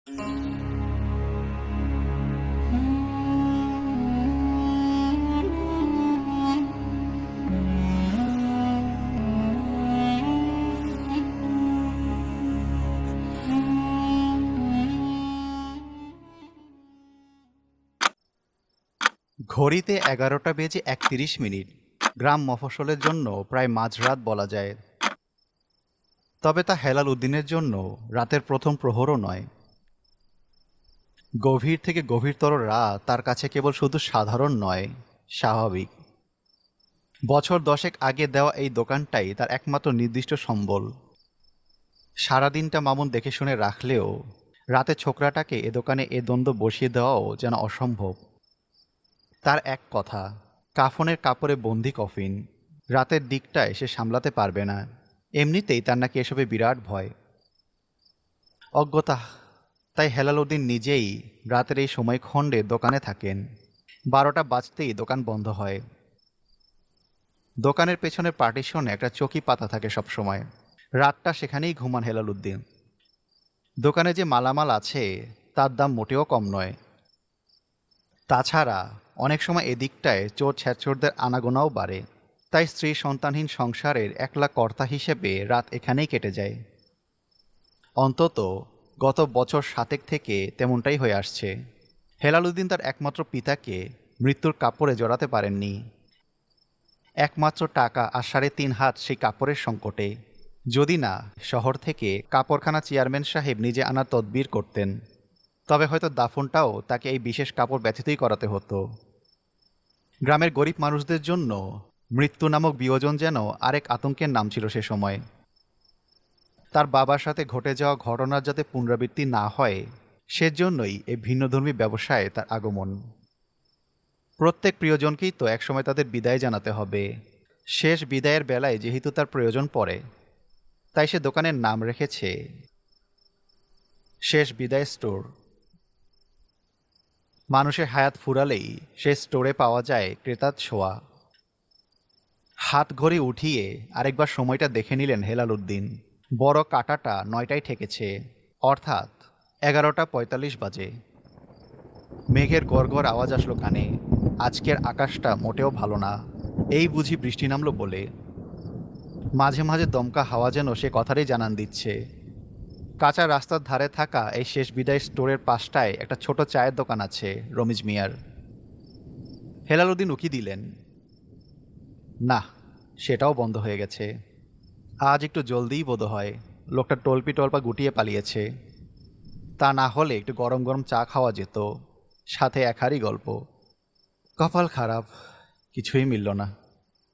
ঘড়িতে 11টা বেজে 31 মিনিট। গ্রাম মফস্বলের জন্য প্রায় মাঝরাত বলা যায়। তবে তা হেলাল উদ্দিনের জন্য রাতের প্রথম প্রহরও নয়। গভীর থেকে গভীরতর রাত তার কাছে কেবল শুধু সাধারণ নয়, স্বাভাবিক। বছর 10 আগে দেওয়া এই দোকানটাই তার একমাত্র নির্দিষ্ট সম্বল। সারাদিনটা মামুন দেখে শুনে রাখলেও রাতে ছোকরাটাকে এ দোকানে এ দ্বন্দ্ব বসিয়ে দেওয়াও যেন অসম্ভব। তার এক কথা, কাফনের কাপড়ে বন্দি কফিন, রাতের দিকটায় সে সামলাতে পারবে না। এমনিতেই তার নাকি এসবে বিরাট ভয়, অজ্ঞতা। তাই হেলাল উদ্দিন নিজেই রাতের এই সময়খণ্ডে দোকানে থাকেন। 12টা বাজতেই দোকান বন্ধ হয়। দোকানের পেছনের পার্টিশনে একটা চৌকি পাতা থাকে সবসময়। রাতটা সেখানেই ঘুমান হেলাল উদ্দিন। দোকানে যে মালামাল আছে তার দাম মোটেও কম নয়। তাছাড়া অনেক সময় এদিকটায় চোর ছেঁচড়দের আনাগোনাও বাড়ে। তাই স্ত্রী সন্তানহীন সংসারের একলা কর্তা হিসেবে রাত এখানেই কেটে যায়। অন্তত গত বছর 7 থেকে তেমনটাই হয়ে আসছে। হেলাল উদ্দিন তার একমাত্র পিতাকে মৃত্যুর কাপড়ে জড়াতে পারেননি। একমাত্র টাকা আর 3.5 হাত সেই কাপড়ের সংকটে। যদি না শহর থেকে কাপড়খানা চেয়ারম্যান সাহেব নিজে আনার তদবির করতেন, তবে হয়তো দাফনটাও তাকে এই বিশেষ কাপড় ব্যতীতই করাতে হতো। গ্রামের গরিব মানুষদের জন্য মৃত্যু নামক বিয়োজন যেন আরেক আতঙ্কের নাম ছিল সে সময়। তার বাবার সাথে ঘটে যাওয়া ঘটনার যাতে পুনরাবৃত্তি না হয়, সেজন্যই এই ভিন্নধর্মী ব্যবসায় তার আগমন। প্রত্যেক প্রিয়জনকেই তো একসময় তাদের বিদায় জানাতে হবে। শেষ বিদায়ের বেলায় যেহেতু তার প্রয়োজন পড়ে, তাই সে দোকানের নাম রেখেছে শেষ বিদায় স্টোর। মানুষের হায়াত ফুরালেই সে স্টোরে পাওয়া যায় ক্রেতার ছোঁয়া। হাত ঘড়ি উঠিয়ে আরেকবার সময়টা দেখে নিলেন হেলাল উদ্দিন। বড় কাঁটাটা 9টায় ঠেকেছে, অর্থাৎ 11টা 45 বাজে। মেঘের গড়গড় আওয়াজ আসলো কানে। আজকের আকাশটা মোটেও ভালো না, এই বুঝি বৃষ্টি নামলো বলে। মাঝে মাঝে দমকা হাওয়া যেন সে কথারই জানান দিচ্ছে। কাঁচা রাস্তার ধারে থাকা এই শেষ বিদায় স্টোরের পাশটায় একটা ছোট চায়ের দোকান আছে রমিজ মিয়ার। হেলাল উদ্দিন উকি দিলেন, না, সেটাও বন্ধ হয়ে গেছে। আজ একটু জলদিই বোধ হয় লোকটা টলপি টলপা গুটিয়ে পালিয়েছে। তা না হলে একটু গরম গরম চা খাওয়া যেত, সাথে এক হাঁড়ি গল্প। কপাল খারাপ, কিছুই মিলল না।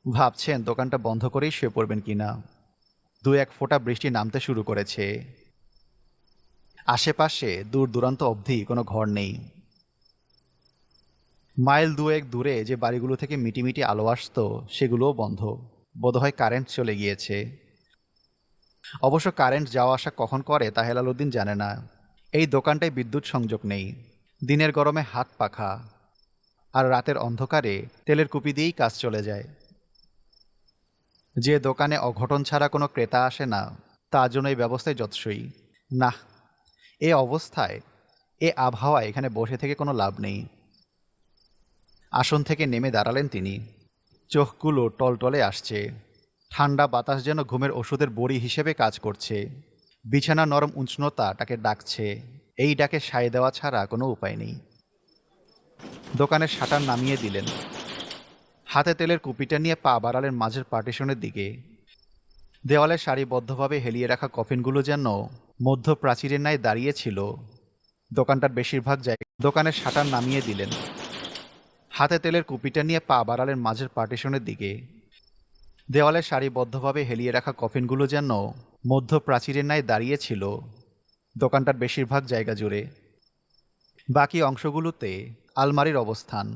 ভাবছেন দোকানটা বন্ধ করেই শুয়ে পড়বেন কিনা। 2-1 ফোঁটা বৃষ্টি নামতে শুরু করেছে। আশেপাশে দূর দূরান্ত অবধি কোনো ঘর নেই। মাইল 2-1 দূরে যে বাড়িগুলো থেকে মিটিমিটি আলো আসত সেগুলোও বন্ধ। বোধহয় কারেন্ট চলে গিয়েছে। অবশ্য কারেন্ট যাওয়া আসা কখন করে তা হেলাল উদ্দিন জানে না। এই দোকানটায় বিদ্যুৎ সংযোগ নেই। দিনের গরমে হাত পাখা, আর রাতের অন্ধকারে তেলের কুপি দিয়েই কাজ চলে যায়। যে দোকানে অঘটন ছাড়া কোনো ক্রেতা আসে না, তার জন্য এই ব্যবস্থায় যথেষ্টই। না, এ অবস্থায় এ আবহাওয়ায় এখানে বসে থেকে কোনো লাভ নেই। আসন থেকে নেমে দাঁড়ালেন তিনি। চোখগুলো টলটলে আসছে। ঠান্ডা বাতাস যেন ঘুমের ওষুধের বড়ি হিসেবে কাজ করছে। বিছানা নরম উষ্ণতা তাকে ডাকছে। এই ডাকে সায় দেওয়া ছাড়া কোনো উপায় নেই। দোকানের শাটার নামিয়ে দিলেন। হাতে তেলের কুপিটা নিয়ে পা বাড়ালেন মাঝের পার্টিশনের দিকে। দেওয়ালে সারিবদ্ধভাবে হেলিয়ে রাখা কফিনগুলো যেন মধ্য প্রাচীরের ন্যায় দাঁড়িয়েছিল দোকানটার বেশিরভাগ জায়গায়। দোকানের শাটার নামিয়ে দিলেন। হাতে তেলের কুপিটা নিয়ে পা বাড়ালেন মাঝের পার্টিশনের দিকে। দেওয়ালে সারিবদ্ধভাবে হেলিয়ে রাখা কফিনগুলো যেন মধ্য প্রাচীরের ন্যায় দাঁড়িয়েছিল দোকানটার বেশিরভাগ জায়গা জুড়ে। বাকি অংশগুলোতে আলমারির অবস্থান।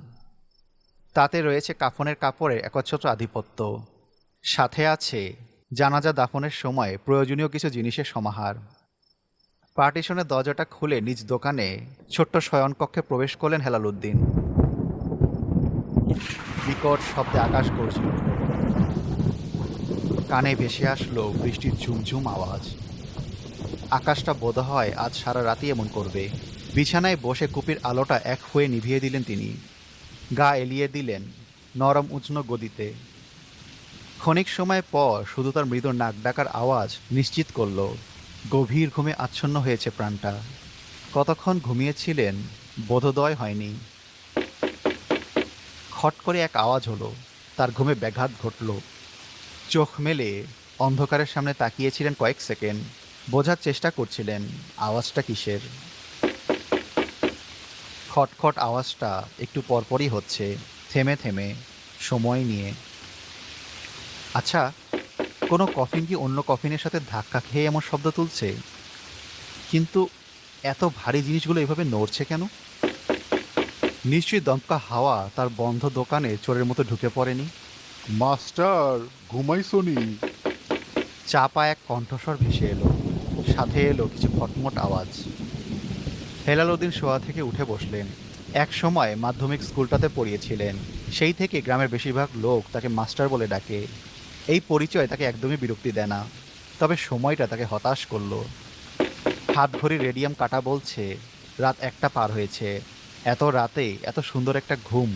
তাতে রয়েছে কাফনের কাপড়ের একচ্ছত্র আধিপত্য। সাথে আছে জানাজা দাফনের সময় প্রয়োজনীয় কিছু জিনিসের সমাহার। পার্টিশনের দরজাটা খুলে নিজ দোকানে ছোট্ট শয়নকক্ষে প্রবেশ করলেন হেলাল উদ্দিন। বিকট শব্দে আকাশ গর্জে উঠল। কানে ভেসে আসলো বৃষ্টির ঝুমঝুম আওয়াজ। আকাশটা বোধহয় আজ সারা রাতই এমন করবে। বিছানায় বসে কুপির আলোটা এক হয়ে নিভিয়ে দিলেন তিনি। গা এলিয়ে দিলেন নরম উষ্ণ গদিতে। ক্ষণিক সময় পর শুধু তার মৃদু নাক ডাকার আওয়াজ নিশ্চিত করল গভীর ঘুমে আচ্ছন্ন হয়েছে প্রাণটা। কতক্ষণ ঘুমিয়েছিলেন বোধোদয় হয়নি। খট করে এক আওয়াজ হলো, তার ঘুমে ব্যাঘাত ঘটল। চোখ মেলে অন্ধকারের সামনে তাকিয়েছিলেন কয়েক সেকেন্ড, বোঝার চেষ্টা করছিলেন আওয়াজটা কিসের। খটখট আওয়াজটা একটু পরপরই হচ্ছে, থেমে থেমে, সময় নিয়ে। আচ্ছা, কোনো কফিন কি অন্য কফিনের সাথে ধাক্কা খেয়ে এমন শব্দ তুলছে? কিন্তু এত ভারী জিনিসগুলো এভাবে নড়ছে কেন? নিশ্চয়ই দমকা হাওয়া তার বন্ধ দোকানে চোরের মতো ঢুকে পড়েনি। মাস্টার, ঘুমাইছনি? চাপা এক কণ্ঠস্বর ভেসে এলো, সাথে এলো কিছু খটমট আওয়াজ। হেলালুদ্দিন শোয়া থেকে উঠে বসলেন। এক সময় মাধ্যমিক স্কুলটাতে পড়িয়েছিলেন, সেই থেকে গ্রামের বেশিরভাগ লোক তাকে মাস্টার বলে ডাকে। এই পরিচয় তাকে একদমই বিরক্তি দেয় না, তবে সময়টা তাকে হতাশ করলো। হাত ঘড়ি রেডিয়াম কাটা বলছে রাত 1টা পার হয়েছে। এত রাতে এত সুন্দর একটা ঘুম!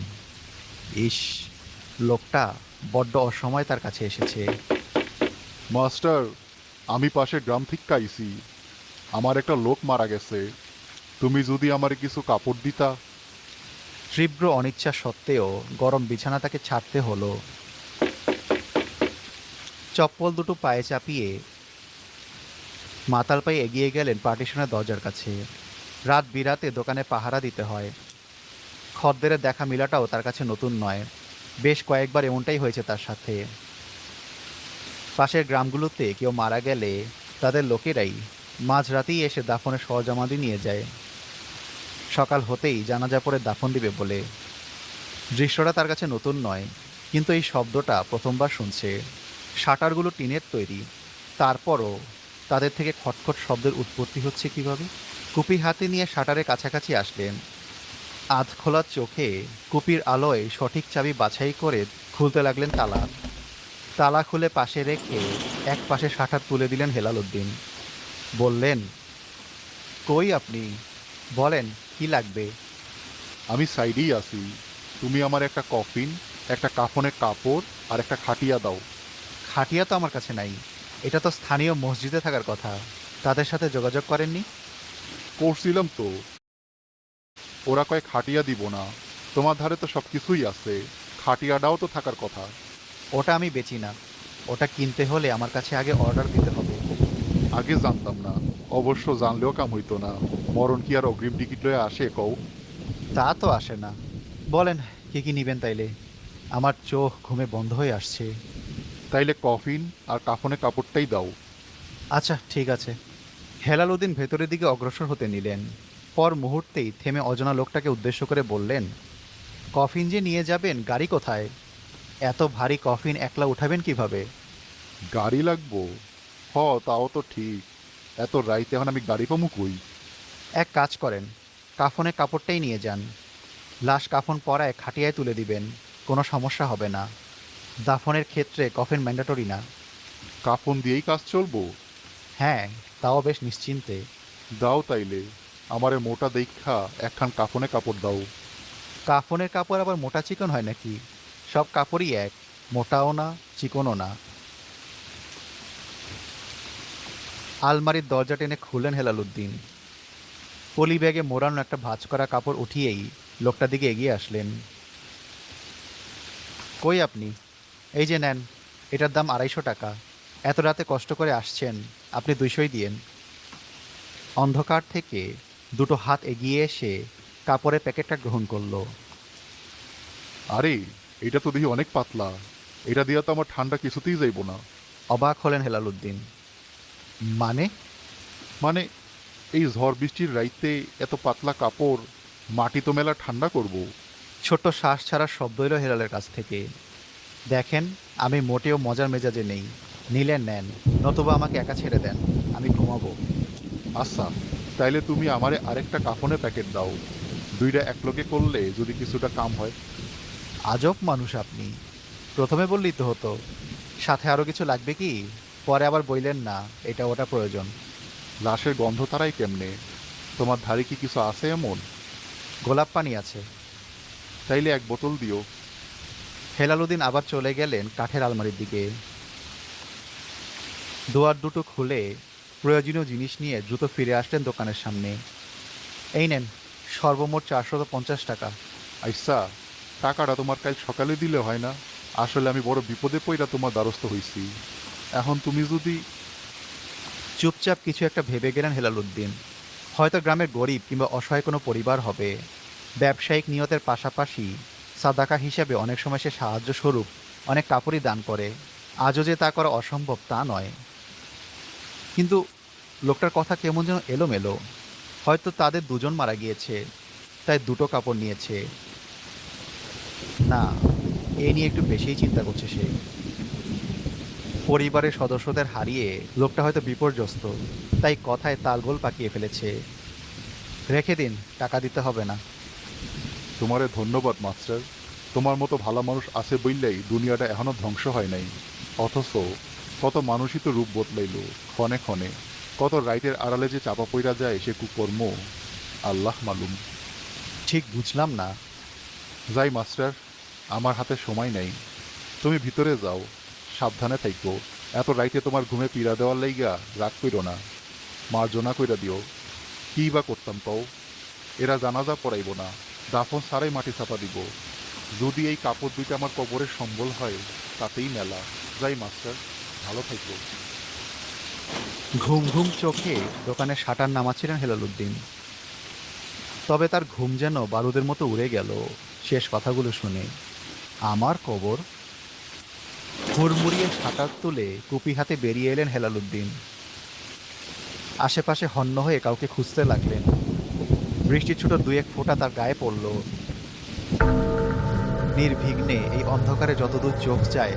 ইস, লোকটা বড্ড অসময় তার কাছে এসেছে। মাস্টার, আমি পাশে গ্রাম থেকে আইছি। আমার একটা লোক মারা গেছে। তুমি যদি আমারে কিছু কাপড় দিতা। তীব্র অনিচ্ছা সত্ত্বেও গরম বিছানা তাকে ছাড়তে হলো। চপ্পল দুটো পায়ে চাপিয়ে মাতাল পায়ে এগিয়ে গেলেন পার্টিশনের দরজার কাছে। রাত বিরাতে দোকানে পাহারা দিতে হয়। খদ্দেরের দেখা মিলাটাও তার কাছে নতুন নয়, বেশ কয়েকবার এমনটাই হয়েছে তার সাথে। পাশের গ্রামগুলোতে কেউ মারা গেলে তাদের লোকেরাই মাঝরাতেই এসে দাফনের সরঞ্জামাদি নিয়ে যায়, সকাল হতেই জানাজা পড়ে দাফন দিবে বলে। দৃশ্যটা তার কাছে নতুন নয়, কিন্তু এই শব্দটা প্রথমবার শুনছে। শাটারগুলো টিনের তৈরি, তারপরও তাদের থেকে খটখট শব্দের উৎপত্তি হচ্ছে কিভাবে? কুপি হাতে নিয়ে শাটারের কাছাকাছি আসলেন। আধ খোলা চোখে কুপির আলোয় সঠিক চাবি বাছাই করে খুলতে লাগলেন তালা। তালা খুলে পাশে রেখে এক পাশে শাটার তুলে দিলেন হেলালুদ্দিন। বললেন, কই আপনি? বলেন, কি লাগবে? আমি সাইডেই আছি। তুমি আমার একটা কফিন, একটা কাফনের কাপড় আর একটা খাটিয়া দাও। খাটিয়া তো আমার কাছে নাই। এটা তো স্থানীয় মসজিদে থাকার কথা। তাদের সাথে যোগাযোগ করেননি? করছিলাম তো। ওরা কয় খাটিয়া দিব না। তোমার ধারে তো সব কিছুই আছে, খাটিয়াটাও তো থাকার কথা। ওটা আমি বেচি না। ওটা কিনতে হলে আমার কাছে আগে অর্ডার দিতে হবে। আগে জানতাম না, অবশ্য জানলেও কাম হইতো না। মরণ কি আর অগ্রিম টিকিট লয়ে আসে কও? তা তো আসে না। বলেন, কি কি নিবেন তাইলে? আমার চোখ ঘুমে বন্ধ হয়ে আসছে। তাইলে কফিন আর কাফনের কাপড়টাই দাও। আচ্ছা, ঠিক আছে। হেলালুদ্দিন ভেতরের দিকে অগ্রসর হতে নিলেন। পর মুহূর্তেই থেমে অজানা লোকটাকে উদ্দেশ্য করে বললেন, কফিন যে নিয়ে যাবেন, গাড়ি কোথায়? এত ভারী কফিন একলা উঠাবেন কিভাবে? গাড়ি লাগবো? হ, তাও তো ঠিক। এত রাইতে এখন আমি গাড়ি পামু কই? এক কাজ করেন, কাফনের কাপড়টাই নিয়ে যান। লাশ কাফন পরায় খাটিয়ায় তুলে দিবেন, কোনো সমস্যা হবে না। দাফনের ক্ষেত্রে কফিন ম্যান্ডেটরি না। কাফন দিয়েই কাজ চলবো? হ্যাঁ, তাও বেশ নিশ্চিন্তে। দাও তাইলে। আমারে মোটা দেখা একখান কাফনে কাপড় দাও। কাফনের কাপড় আবার মোটা চিকন হয় নাকি? সব কাপড়ই এক, মোটাও না চিকনও না। আলমারির দরজা টেনে খুললেন হেলালুদ্দিন। পলি ব্যাগে মোড়ানো একটা ভাঁজ করা কাপড় উঠিয়েই লোকটার দিকে এগিয়ে আসলেন। কই আপনি? এই যে নেন, এটার দাম 250 টাকা। এত রাতে কষ্ট করে আসছেন, আপনি 200ই দিয়েন। অন্ধকার থেকে দুটো হাত এগিয়ে এসে কাপড়ের প্যাকেটটা গ্রহণ করলো। আরে, এটা তো দেখি অনেক পাতলা। এটা দিয়া তো আমার ঠান্ডা কিছুতেই যাইব না। অবাক হলেন হেলালুদ্দিন। মানে? মানে, এই ঝড় বৃষ্টির রাইতে এত পাতলা কাপড় মাটি তো মেলা ঠান্ডা করব। ছোট্ট শ্বাস ছাড়ার শব্দ এলো হেলালের কাছ থেকে। দেখেন, আমি মোটেও মজার মেজাজে নেই। নিলেন নেন, নতুবা আমাকে একা ছেড়ে দেন, আমি ঘুমাবো। আচ্ছা, তাইলে তুমি আমারে আরেকটা কাফনের প্যাকেট দাও। দুইটা একলগে করলে যদি কিছুটা কাম হয়। আজব মানুষ আপনি। প্রথমে বললেই তো হতো। সাথে আরও কিছু লাগবে কি? পরে আবার বললেন না এটা ওটা প্রয়োজন। লাশের গন্ধ তারাই কেমনে? তোমার ধারে কি কিছু আছে এমন? গোলাপ পানি আছে। তাইলে এক বোতল দিও। হেলালুদ্দিন আবার চলে গেলেন কাঠের আলমারির দিকে। দুয়ার দুটো খুলে প্রয়োজনীয় জিনিস নিয়ে দ্রুত ফিরে আসলেন দোকানের সামনে। এই নেন, সর্বমোট 450 টাকা। আইসা, টাকাটা তোমার কাল সকালে দিলে হয় না? আসলে আমি বড় বিপদে পইরা তোমার দ্বারস্থ হইছি। এখন তুমি যদি... চুপচাপ কিছু একটা ভেবে গেলেন হেলালুদ্দিন। হয়তো গ্রামের গরিব কিংবা অসহায় কোনো পরিবার হবে। ব্যবসায়িক নিয়তের পাশাপাশি সাদাকা হিসেবে অনেক সময় সে সাহায্য স্বরূপ অনেক কাপড়ই দান করে। আজও যে তা করা অসম্ভব তা নয়। কিন্তু লোকটার কথা কেমন যেন এলোমেলো। হয়তো তাদের দুজন মারা গিয়েছে, তাই দুটো কাপড় নিয়েছে। না, এ নিয়ে একটু বেশিই চিন্তা করছে সে। পরিবারের সদস্যদের হারিয়ে লোকটা হয়তো বিপর্যস্ত, তাই কথায় তালগোল পাকিয়ে ফেলেছে। রেখে দিন, টাকা দিতে হবে না। তোমারে ধন্যবাদ মাস্টার। তোমার মতো ভালো মানুষ আছে বললেই দুনিয়াটা এখনো ধ্বংস হয় নাই। অথচ কত মানুষই তো রূপ বদলাইল ক্ষণে ক্ষণে। কত রাইটের আড়ালে যে চাপা পইরা যায় সে কুকর্ম, আল্লাহ মালুম। ঠিক বুঝলাম না। যাই মাস্টার, আমার হাতে সময় নেই। তুমি ভিতরে যাও, সাবধানে থাইকো। এত রাইতে তোমার ঘুমে পীড়া দেওয়ার লাইগা রাগ কইরো না, মার্জনা কইরা দিও। কি বা করতাম কও? এরা জানাজা পড়াইব না, দাফন সারাই মাটি চাপা দিব। যদি এই কাপড় দুইটা আমার কবরের সম্বল হয় তাতেই মেলা। যাই মাস্টার, ভালো থাইকো। ঘুম ঘুম চোখে দোকানের শাটার নামাচ্ছিলেন হেলালুদ্দিন। তবে তার ঘুম যেন বারুদের মতো উড়ে গেল শেষ কথাগুলো শুনে। আমার কবর? হুড়মুড়িয়ে শাটার তুলে কুপি হাতে বেরিয়ে এলেন হেলালুদ্দিন। আশেপাশে হন্য হয়ে কাউকে খুঁজতে লাগলেন। বৃষ্টির ছোট দুই এক ফোঁটা তার গায়ে পড়ল। নির্বিঘ্নে এই অন্ধকারে যতদূর চোখ যায়,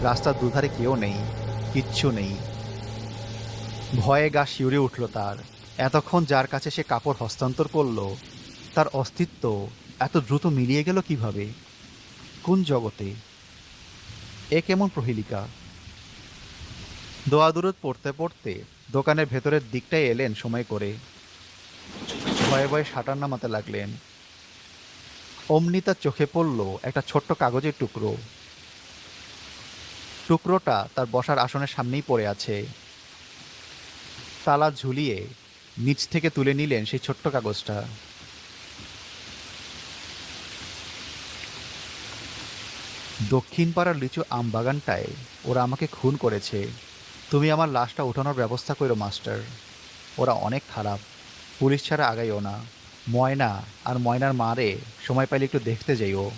রাস্তার দুধারে কেউ নেই, কিচ্ছু নেই। ভয়ে গা শিউরে উঠল তার। এতক্ষণ যার কাছে সে কাপড় হস্তান্তর করল, তার অস্তিত্ব এত দ্রুত মিলিয়ে গেল কিভাবে? কোন জগতে? এ কেমন প্রহেলিকা? দোয়াদুরুদ পড়তে পড়তে দোকানের ভেতরের দিকটায় এলেন সময় করে। ভয়ে ভয়ে শাটার নামাতে লাগলেন। অমনি তার চোখে পড়ল একটা ছোট্ট কাগজের টুকরো। টুকরোটা তার বসার আসনের সামনেই পড়ে আছে। তালা ঝুলিয়ে নিচ থেকে তুলে নিলেন সেই ছোট্ট কাগজটা। দক্ষিণ পাড়ার লিচু আম বাগানটায় ওরা আমাকে খুন করেছে। তুমি আমার লাশটা ওঠানোর ব্যবস্থা করো মাস্টার। ওরা অনেক খারাপ, পুলিশ ছাড়া আগাইও না। ময়না আর ময়নার মারে সময় পাইলে একটু দেখতে যাইও।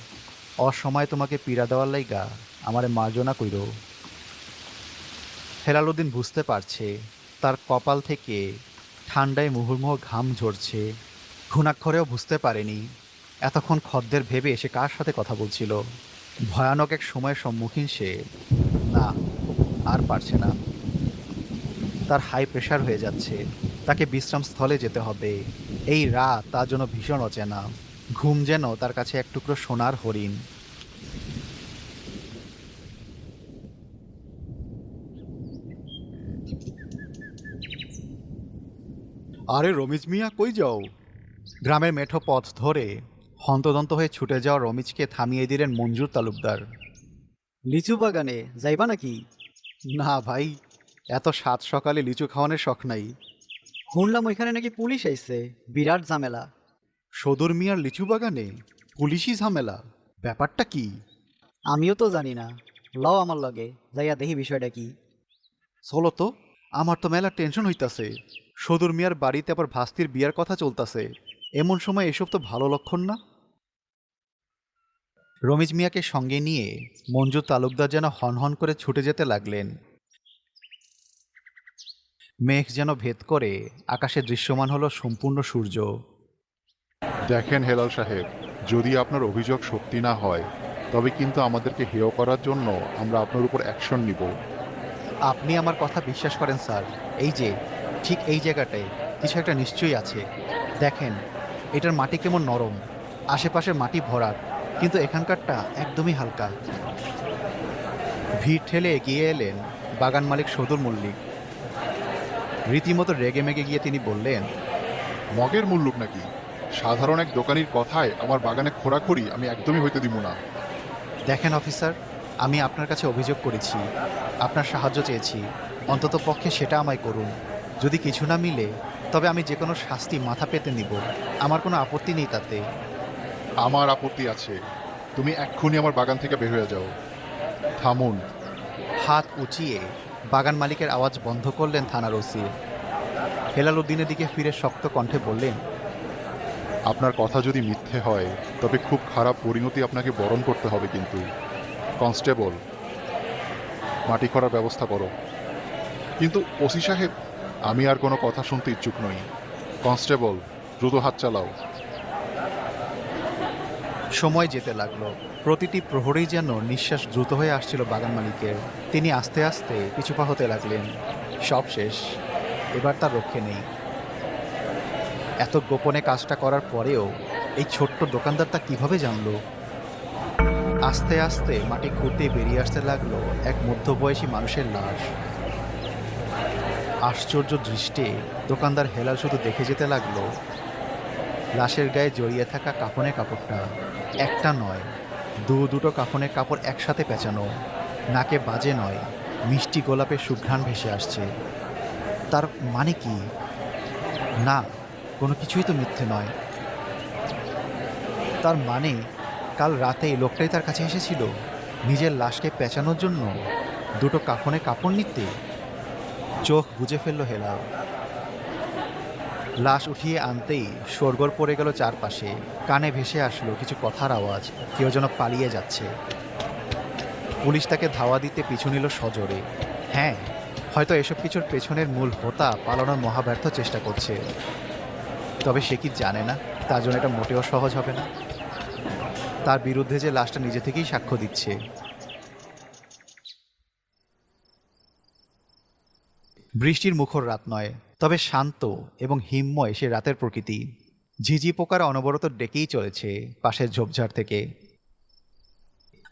অসময় তোমাকে পীড়া দেওয়ার লাইগা আমারে মার্জনা কইরো। হেলালুদ্দিন বুঝতে পারছে তার কপাল থেকে ঠান্ডায় মুহুর্মুহ ঘাম ঝরছে। ঘুণাক্ষরেও বুঝতে পারেনি এতক্ষণ খদ্দের ভেবে সে কার সাথে কথা বলছিল। ভয়ানক এক সময়ের সম্মুখীন সে। না, আর পারছে না। তার হাই প্রেশার হয়ে যাচ্ছে। তাকে বিশ্রামস্থলে যেতে হবে। এই রাত তার জন্য ভীষণ অচেনা। ঘুম যেন তার কাছে এক টুকরো সোনার হরিণ। আরে রমিজ মিয়া, কই যাও? গ্রামের মেঠো পথ ধরে হন্তদন্ত হয়ে ছুটে যাওয়া রমিজকে থামিয়ে দিলেন মঞ্জুর তালুকদার। লিচু বাগানে যাইবা নাকি? না ভাই, এত সাত সকালে লিচু খাওয়ানোর শখ নাই। শুনলাম ওইখানে নাকি পুলিশ আইছে, বিরাট ঝামেলা। সদর মিয়ার লিচু বাগানে পুলিশি ঝামেলা? ব্যাপারটা কি? আমিও তো জানি না, লও আমার লগে যাইয়া দেখি বিষয়টা কি। চলো তো, আমার তো মেলা টেনশন হইতাছে। সদর মিয়ার বাড়িতে আবার ভাস্তির বিয়ার কথা চলতাছে। এমন সময় এসব তো ভালো লক্ষণ না। রমিজ মিয়াকে সঙ্গে নিয়ে মঞ্জু তালুকদার যেন হনহন করে ছুটে যেতে লাগলেন। মেঘ যেন ভেদ করে আকাশে দৃশ্যমান হলো সম্পূর্ণ সূর্য। দেখেন হেলাল সাহেব, যদি আপনার অভিযোগ সত্যি না হয় তবে কিন্তু আমাদেরকে হেয় করার জন্য আমরা আপনার উপর অ্যাকশন নিব। আপনি আমার কথা বিশ্বাস করেন স্যার? এই যে ঠিক এই জায়গাটায় কিছু একটা নিশ্চয়ই আছে। দেখেন, এটার মাটি কেমন নরম, আশেপাশের মাটি ভরাট, কিন্তু এখানকারটা একদমই হালকা। ভিড় ঠেলে এগিয়ে এলেন বাগান মালিক সদুর মল্লিক। রীতিমতো রেগে মেগে গিয়ে তিনি বললেন, মগের মুল্লুক নাকি? সাধারণ এক দোকানির কথায় আমার বাগানে খোরাখুরি আমি একদমই হইতে দিব না। দেখেন অফিসার, আমি আপনার কাছে অভিযোগ করেছি, আপনার সাহায্য চেয়েছি, অন্তত পক্ষে সেটা আমায় করুন। যদি কিছু না মিলে তবে আমি যে কোনো শাস্তি মাথা পেতে নিব, আমার কোনো আপত্তি নেই তাতে। আমার আপত্তি আছে। তুমি এক্ষুনি আমার বাগান থেকে বের হয়ে যাও। থামুন। হাত উঁচিয়ে বাগান মালিকের আওয়াজ বন্ধ করলেন থানার ওসি। হেলাল উদ্দিনের দিকে ফিরে শক্ত কণ্ঠে বললেন, আপনার কথা যদি মিথ্যে হয় তবে খুব খারাপ পরিণতি আপনাকে বরণ করতে হবে কিন্তু। কনস্টেবল, মাটি খোঁড়ার ব্যবস্থা করো। কিন্তু ওসি সাহেব, আমি আর কোনো কথা শুনতে ইচ্ছুক নই। কনস্টেবল, দ্রুত হাত চালাও। সময় যেতে লাগলো। প্রতিটি প্রহরেই যেন নিঃশ্বাস দ্রুত হয়ে আসছিল বাগান মালিকের। তিনি আস্তে আস্তে পিছু পা হতে লাগলেন। সব শেষ, এবার তার রক্ষে নেই। এত গোপনে কাজটা করার পরেও এই ছোট্ট দোকানদার তা কিভাবে জানলো? আস্তে আস্তে মাটি খুঁড়তে বেরিয়ে আসতে লাগলো এক মধ্যবয়সী মানুষের লাশ। আশ্চর্য দৃষ্টে দোকানদার হেলাল শুধু দেখে যেতে লাগলো লাশের গায়ে জড়িয়ে থাকা কাফনের কাপড়টা। একটা নয়, দুটো কাফনের কাপড় একসাথে পেঁচানো, নাকে বাজে নয়, মিষ্টি গোলাপের সুঘ্রাণ ভেসে আসছে। তার মানে কি? না, কোনো কিছুই তো মিথ্যে নয়। তার মানে কাল রাতে এই লোকটাই তার কাছে এসেছিল নিজের লাশকে পেঁচানোর জন্য, দুটো কাফনে কাপড় নিতে। চোখ বুজে ফেলল হেলাল। লাশ উঠিয়ে আনতেই শোরগোল পড়ে গেল চারপাশে। কানে ভেসে আসলো কিছু কথার আওয়াজ, কেউ যেন পালিয়ে যাচ্ছে। পুলিশ তাকে ধাওয়া দিতে পিছু নিল সজোরে। হ্যাঁ, হয়তো এসব কিছুর পেছনের মূল হোতা পালানোর মহাব্যর্থ চেষ্টা করছে। তবে সে কি জানে না তার জন্য এটা মোটেও সহজ হবে না। তার বিরুদ্ধে যে লাশটা নিজে থেকেই সাক্ষ্য দিচ্ছে। বৃষ্টির মুখর রাত নয়, তবে শান্ত এবং হিমময় সে রাতের প্রকৃতি। ঝিঝি পোকার অনবরত ডেকেই চলেছে পাশের ঝোপঝাড় থেকে।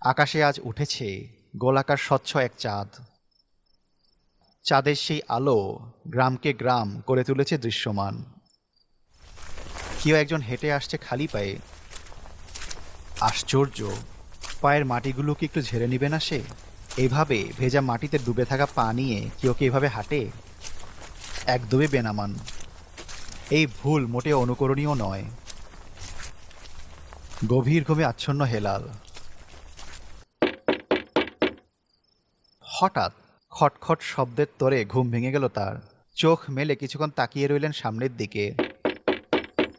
আকাশে আজ উঠেছে গোলাকার স্বচ্ছ এক চাঁদ। চাঁদের সেই আলো গ্রামকে গ্রাম করে তুলেছে দৃশ্যমান। কেউ একজন হেঁটে আসছে খালি পায়ে। আশ্চর্য, পায়ের মাটিগুলো কি একটু ঝেড়ে নিবে না সে? এইভাবে ভেজা মাটিতে ডুবে থাকা পা নিয়ে কেউ কি এভাবে হাঁটে? একদমই বেনামান। এই ভুল মোটেও অনুকরণীয় নয়। গভীর ঘুমে আচ্ছন্ন হেলাল। হঠাৎ খটখট শব্দের তোড়ে ঘুম ভেঙে গেল তার। চোখ মেলে কিছুক্ষণ তাকিয়ে রইলেন সামনের দিকে।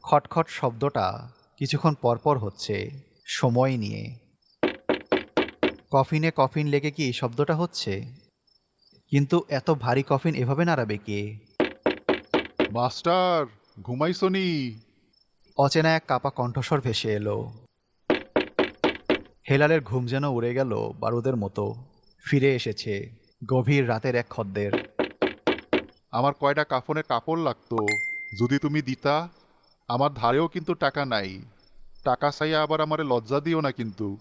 খটখট শব্দটা কিছুক্ষণ পরপর হচ্ছে, সময় নিয়ে। কফিনে কফিন লেগে কি এই শব্দটা হচ্ছে? কিন্তু এত ভারী কফিন এভাবে নাড়াবে কে? মাস্টার, ঘুমাইছনি? অচেনা এক কাপা কণ্ঠস্বর ভেসে এলো। হেলালের ঘুম যেন উড়ে গেল বারুদের মতো। ফিরে এসেছে গভীর রাতের এক খদ্দের। আমার কয়টা কাফনে কাপড় লাগতো, যদি তুমি দিতা। আমার ধারেও কিন্তু টাকা নাই। টাকা চাইয়া আবার আমারে লজ্জা দিও না কিন্তু।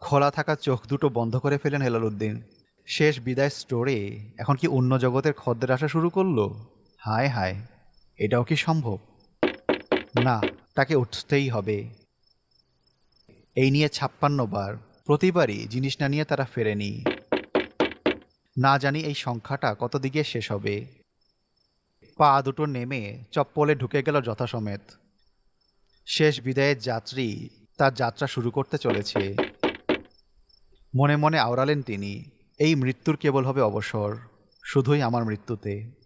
খোলা থাকা চোখ দুটো বন্ধ করে ফেলেন হেলাল উদ্দিন। শেষ বিদায় স্টোরে এখন কি অন্য জগতের খদ্দের আসা শুরু করলো? হায় হায়, এটাও কি সম্ভব? না, তাকে উঠতেই হবে। এই নিয়ে 56 বার, প্রতিবারই জিনিস না নিয়ে তারা ফেরেনি। না জানি এই সংখ্যাটা কত দিকে শেষ হবে। পা দুটো নেমে চপ্পলে ঢুকে গেল যথাসমেত। শেষ বিদায়ের যাত্রী তার যাত্রা শুরু করতে চলেছে। মনে মনে আওড়ালেন তিনি, এই মৃত্যুর কেবল হবে অবসর, শুধুই আমার মৃত্যুতে।